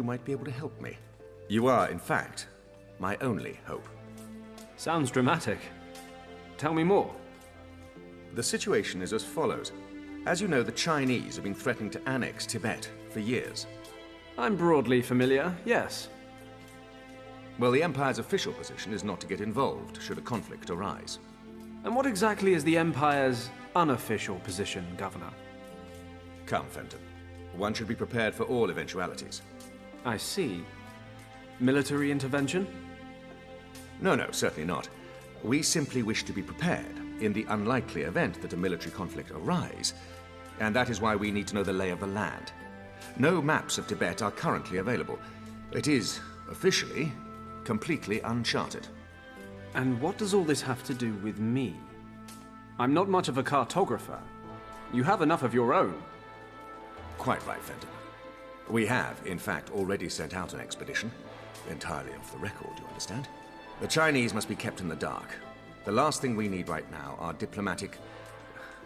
might be able to help me. You are, in fact, my only hope. Sounds dramatic. Tell me more. The situation is as follows. As you know, the Chinese have been threatening to annex Tibet for years. I'm broadly familiar, yes. Well, the Empire's official position is not to get involved should a conflict arise. And what exactly is the Empire's unofficial position, Governor? Come, Fenton. One should be prepared for all eventualities. I see. Military intervention? No, certainly not. We simply wish to be prepared in the unlikely event that a military conflict arise, and that is why we need to know the lay of the land. No maps of Tibet are currently available. It is, officially, completely uncharted. And what does all this have to do with me? I'm not much of a cartographer. You have enough of your own. Quite right, Fenton. We have, in fact, already sent out an expedition. Entirely off the record, you understand? The Chinese must be kept in the dark. The last thing we need right now are diplomatic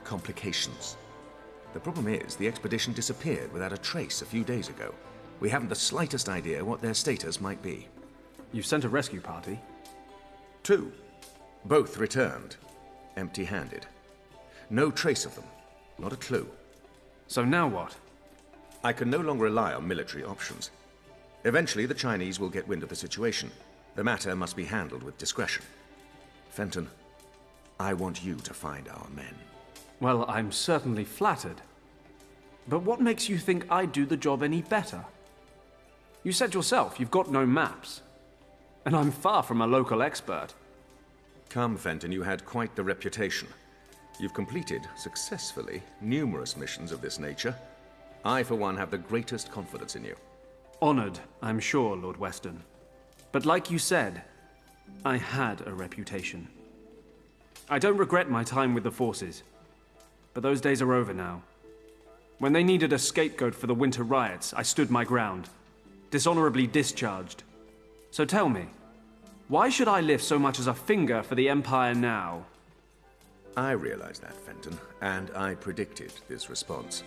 complications. The problem is, the expedition disappeared without a trace a few days ago. We haven't the slightest idea what their status might be. You've sent a rescue party? 2. Both returned, empty-handed. No trace of them, not a clue. So now what? I can no longer rely on military options. Eventually, the Chinese will get wind of the situation. The matter must be handled with discretion. Fenton, I want you to find our men. Well, I'm certainly flattered. But what makes you think I'd do the job any better? You said yourself you've got no maps. And I'm far from a local expert. Come, Fenton, you had quite the reputation. You've completed, successfully, numerous missions of this nature. I, for one, have the greatest confidence in you. Honored, I'm sure, Lord Weston. But like you said, I had a reputation. I don't regret my time with the forces, but those days are over now. When they needed a scapegoat for the winter riots, I stood my ground, dishonorably discharged. So tell me, why should I lift so much as a finger for the Empire now? I realize that, Fenton, and I predicted this response.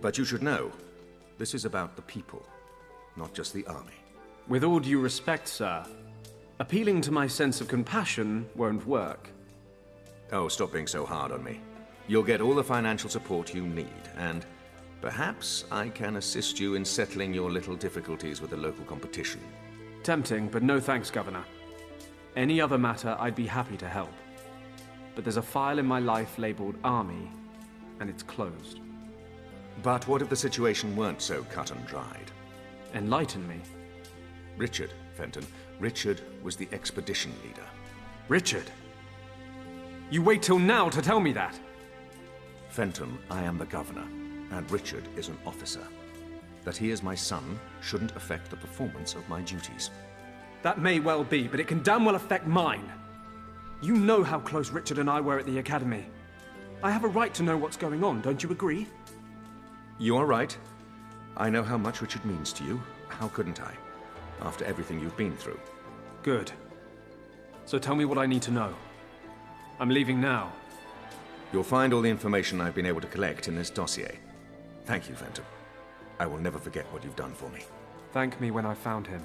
But you should know, this is about the people, not just the army. With all due respect, sir, appealing to my sense of compassion won't work. Oh, stop being so hard on me. You'll get all the financial support you need, and perhaps I can assist you in settling your little difficulties with the local competition. Tempting, but no thanks, Governor. Any other matter, I'd be happy to help. But there's a file in my life labeled Army, and it's closed. But what if the situation weren't so cut and dried? Enlighten me. Richard, Fenton. Richard was the expedition leader. Richard? You wait till now to tell me that? Fenton, I am the governor, and Richard is an officer. That he is my son shouldn't affect the performance of my duties. That may well be, but it can damn well affect mine. You know how close Richard and I were at the Academy. I have a right to know what's going on, don't you agree? You are right. I know how much Richard means to you. How couldn't I? After everything you've been through. Good. So tell me what I need to know. I'm leaving now. You'll find all the information I've been able to collect in this dossier. Thank you, Fenton. I will never forget what you've done for me. Thank me when I found him.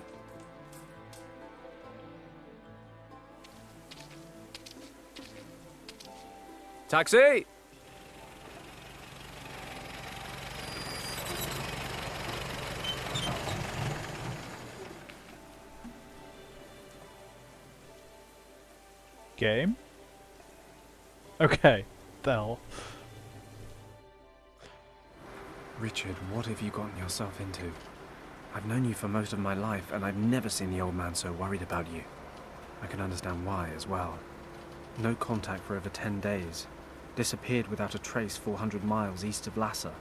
Taxi! Game? Okay, the hell. Richard, what have you gotten yourself into? I've known you for most of my life, and I've never seen the old man so worried about you. I can understand why as well. No contact for over 10 days. Disappeared without a trace 400 miles east of Lhasa,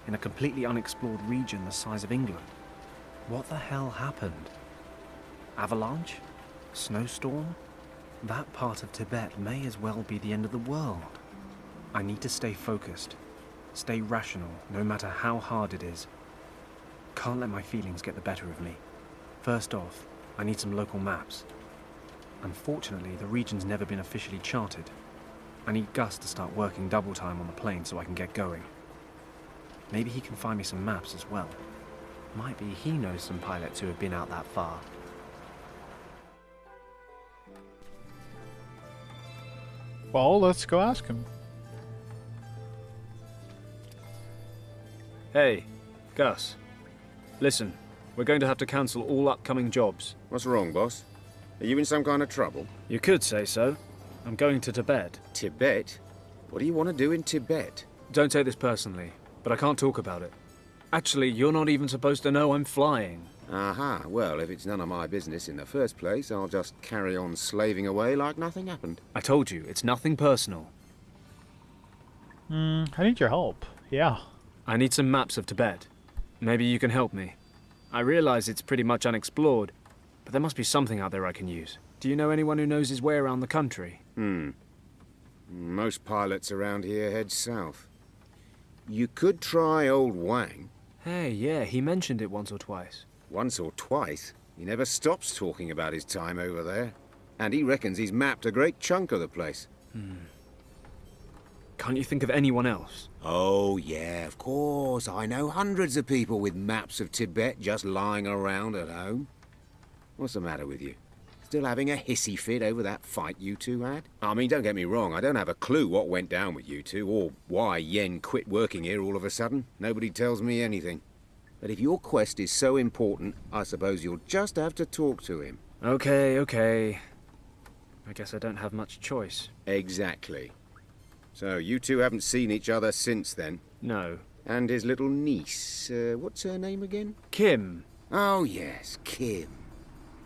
in a completely unexplored region the size of England. What the hell happened? Avalanche? Snowstorm? That part of Tibet may as well be the end of the world. I need to stay focused. Stay rational, no matter how hard it is. Can't let my feelings get the better of me. First off, I need some local maps. Unfortunately, the region's never been officially charted. I need Gus to start working double time on the plane so I can get going. Maybe he can find me some maps as well. Might be he knows some pilots who have been out that far. Well, let's go ask him. Hey, Gus. Listen, we're going to have to cancel all upcoming jobs. What's wrong, boss? Are you in some kind of trouble? You could say so. I'm going to Tibet. Tibet? What do you want to do in Tibet? Don't take this personally, but I can't talk about it. Actually, you're not even supposed to know I'm flying. Aha, well, if it's none of my business in the first place, I'll just carry on slaving away like nothing happened. I told you, it's nothing personal. I need your help. Yeah. I need some maps of Tibet. Maybe you can help me. I realize it's pretty much unexplored, but there must be something out there I can use. Do you know anyone who knows his way around the country? Most pilots around here head south. You could try old Wang. Hey, yeah, he mentioned it once or twice. Once or twice. He never stops talking about his time over there. And he reckons he's mapped a great chunk of the place. Can't you think of anyone else? Oh, yeah, of course. I know hundreds of people with maps of Tibet just lying around at home. What's the matter with you? Still having a hissy fit over that fight you two had? I mean, don't get me wrong, I don't have a clue what went down with you two, or why Yen quit working here all of a sudden. Nobody tells me anything. But if your quest is so important, I suppose you'll just have to talk to him. Okay. I guess I don't have much choice. Exactly. So, you two haven't seen each other since then? No. And his little niece, what's her name again? Kim. Oh, yes, Kim.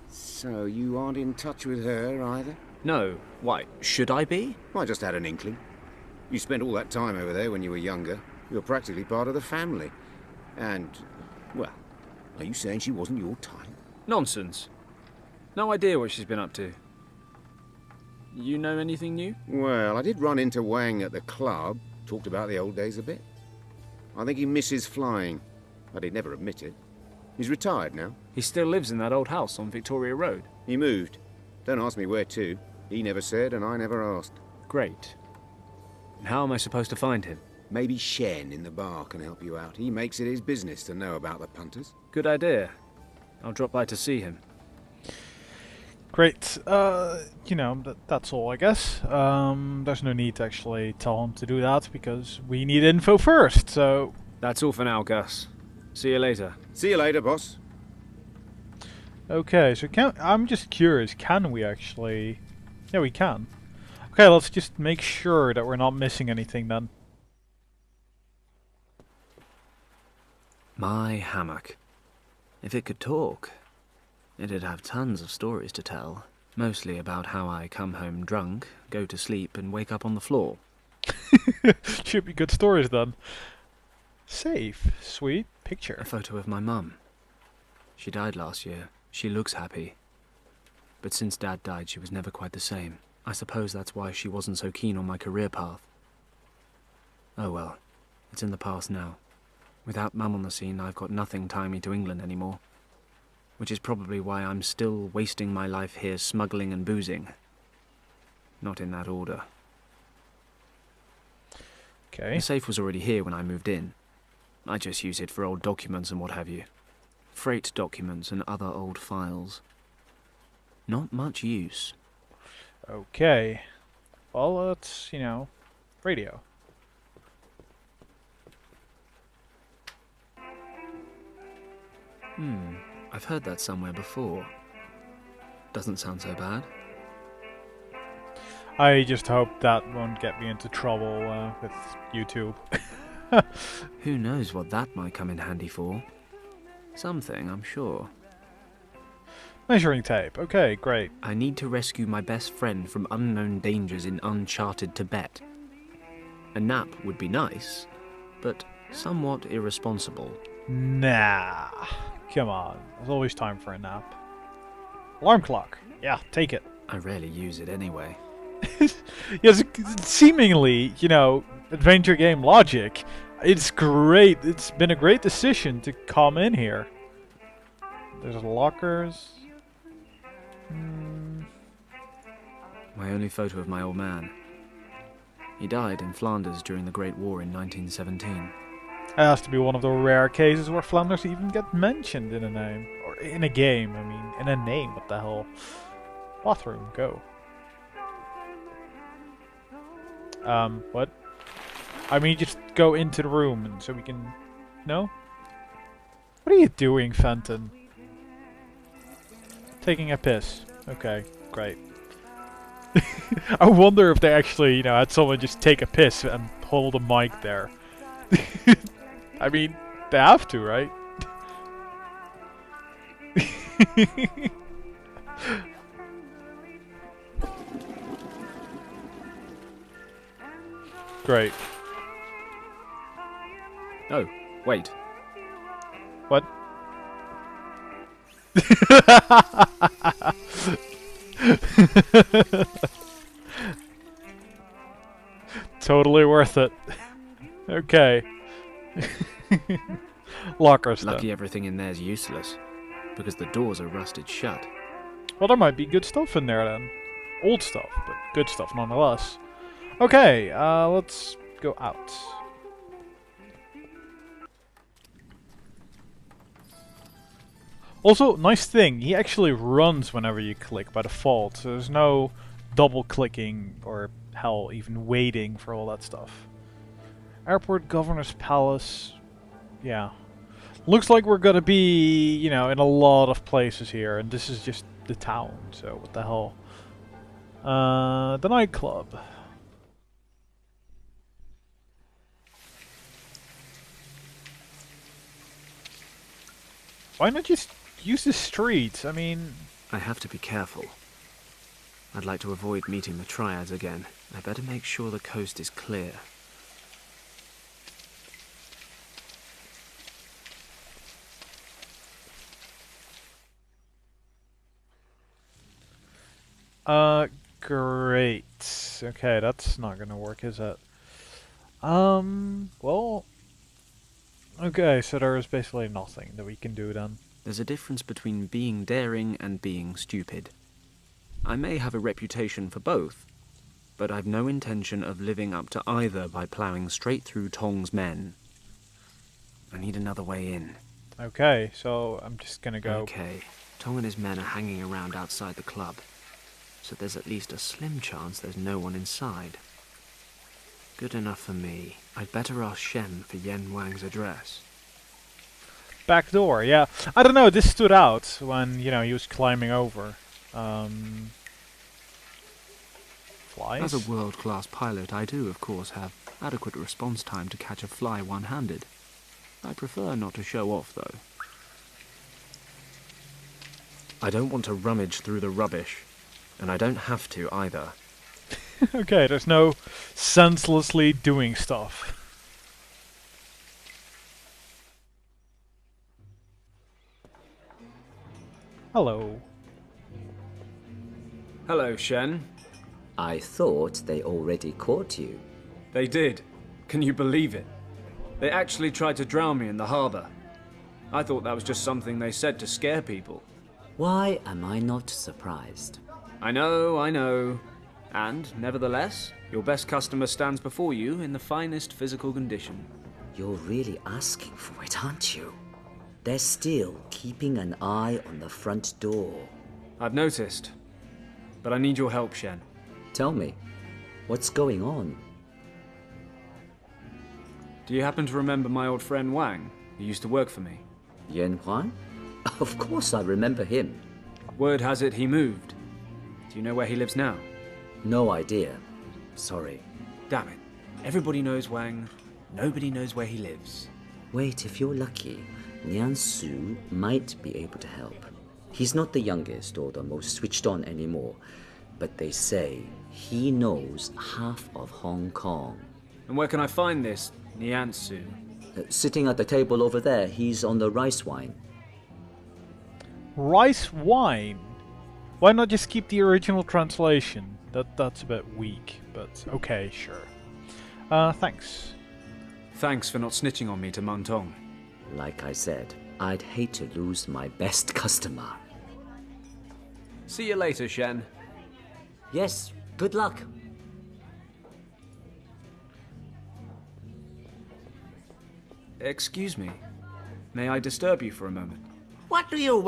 So, you aren't in touch with her either? No. Why, should I be? I just had an inkling. You spent all that time over there when you were younger. You're practically part of the family. And, well, are you saying she wasn't your type? Nonsense. No idea what she's been up to. You know anything new? Well, I did run into Wang at the club. Talked about the old days a bit. I think he misses flying, but he'd never admit it. He's retired now. He still lives in that old house on Victoria Road. He moved. Don't ask me where to. He never said, and I never asked. Great. And how am I supposed to find him? Maybe Shen in the bar can help you out. He makes it his business to know about the punters. Good idea. I'll drop by to see him. Great. That's all, I guess. There's no need to actually tell him to do that, because we need info first, so... That's all for now, Gus. See you later. See you later, boss. Okay, so I'm just curious, can we actually... Yeah, we can. Okay, let's just make sure that we're not missing anything then. My hammock. If it could talk, it'd have tons of stories to tell. Mostly about how I come home drunk, go to sleep, and wake up on the floor. Should be good stories then. Safe. Sweet. Picture. A photo of my mum. She died last year. She looks happy. But since Dad died, she was never quite the same. I suppose that's why she wasn't so keen on my career path. Oh well, it's in the past now. Without Mum on the scene, I've got nothing tying me to England anymore. Which is probably why I'm still wasting my life here smuggling and boozing. Not in that order. Okay. The safe was already here when I moved in. I just use it for old documents and what have you. Freight documents and other old files. Not much use. Okay. Well, it's, radio. I've heard that somewhere before. Doesn't sound so bad. I just hope that won't get me into trouble with YouTube. Who knows what that might come in handy for? Something, I'm sure. Measuring tape. Okay, great. I need to rescue my best friend from unknown dangers in uncharted Tibet. A nap would be nice, but somewhat irresponsible. Nah. Come on. There's always time for a nap. Alarm clock. Yeah, take it. I rarely use it anyway. Yes, seemingly, adventure game logic. It's great. It's been a great decision to come in here. There's lockers. My only photo of my old man. He died in Flanders during the Great War in 1917. It has to be one of the rare cases where Flanders even get mentioned in a name. Or in a game, I mean. In a name, what the hell. Bathroom, go. What? I mean, just go into the room and so we can... No? What are you doing, Fenton? Taking a piss. Okay, great. I wonder if they actually, you know, had someone just take a piss and hold a mic there. I mean, they have to, right? Great. Oh, wait. What? Totally worth it. Okay. Locker stuff. Lucky everything in there's useless, because the doors are rusted shut. Well, there might be good stuff in there then. Old stuff, but good stuff nonetheless. Okay, let's go out. Also, nice thing, he actually runs whenever you click by default, so there's no double clicking or hell, even waiting for all that stuff. Airport, Governor's Palace. Yeah. Looks like we're gonna be, you know, in a lot of places here, and this is just the town, so what the hell. The nightclub. Why not just use the streets? I mean... I have to be careful. I'd like to avoid meeting the Triads again. I better make sure the coast is clear. Great. Okay, that's not gonna work, is it? Well... Okay, so there is basically nothing that we can do then. There's a difference between being daring and being stupid. I may have a reputation for both, but I've no intention of living up to either by ploughing straight through Tong's men. I need another way in. Okay, so I'm just gonna go... Okay, Tong and his men are hanging around outside the club, so there's at least a slim chance there's no one inside. Good enough for me. I'd better ask Shen for Yen Wang's address. Back door, yeah. I don't know, this stood out when, you know, he was climbing over. Flies? As a world-class pilot, I do, of course, have adequate response time to catch a fly one-handed. I prefer not to show off, though. I don't want to rummage through the rubbish, and I don't have to either. Okay, there's no senselessly doing stuff. Hello. Hello, Shen. I thought they already caught you. They did. Can you believe it? They actually tried to drown me in the harbour. I thought that was just something they said to scare people. Why am I not surprised? I know. And, nevertheless, your best customer stands before you in the finest physical condition. You're really asking for it, aren't you? They're still keeping an eye on the front door. I've noticed. But I need your help, Shen. Tell me, what's going on? Do you happen to remember my old friend Wang, who used to work for me? Yen Huan? Of course I remember him. Word has it he moved. Do you know where he lives now? No idea. Sorry. Damn it. Everybody knows Wang. Nobody knows where he lives. Wait, if you're lucky, Nian Su might be able to help. He's not the youngest or the most switched on anymore, but they say he knows half of Hong Kong. And where can I find this Niansu? Sitting at the table over there, he's on the rice wine. Rice wine? Why not just keep the original translation? That's a bit weak, but okay, sure. Thanks. Thanks for not snitching on me to Mantong. Like I said, I'd hate to lose my best customer. See you later, Shen. Yes, good luck. Excuse me. May I disturb you for a moment? What do you want?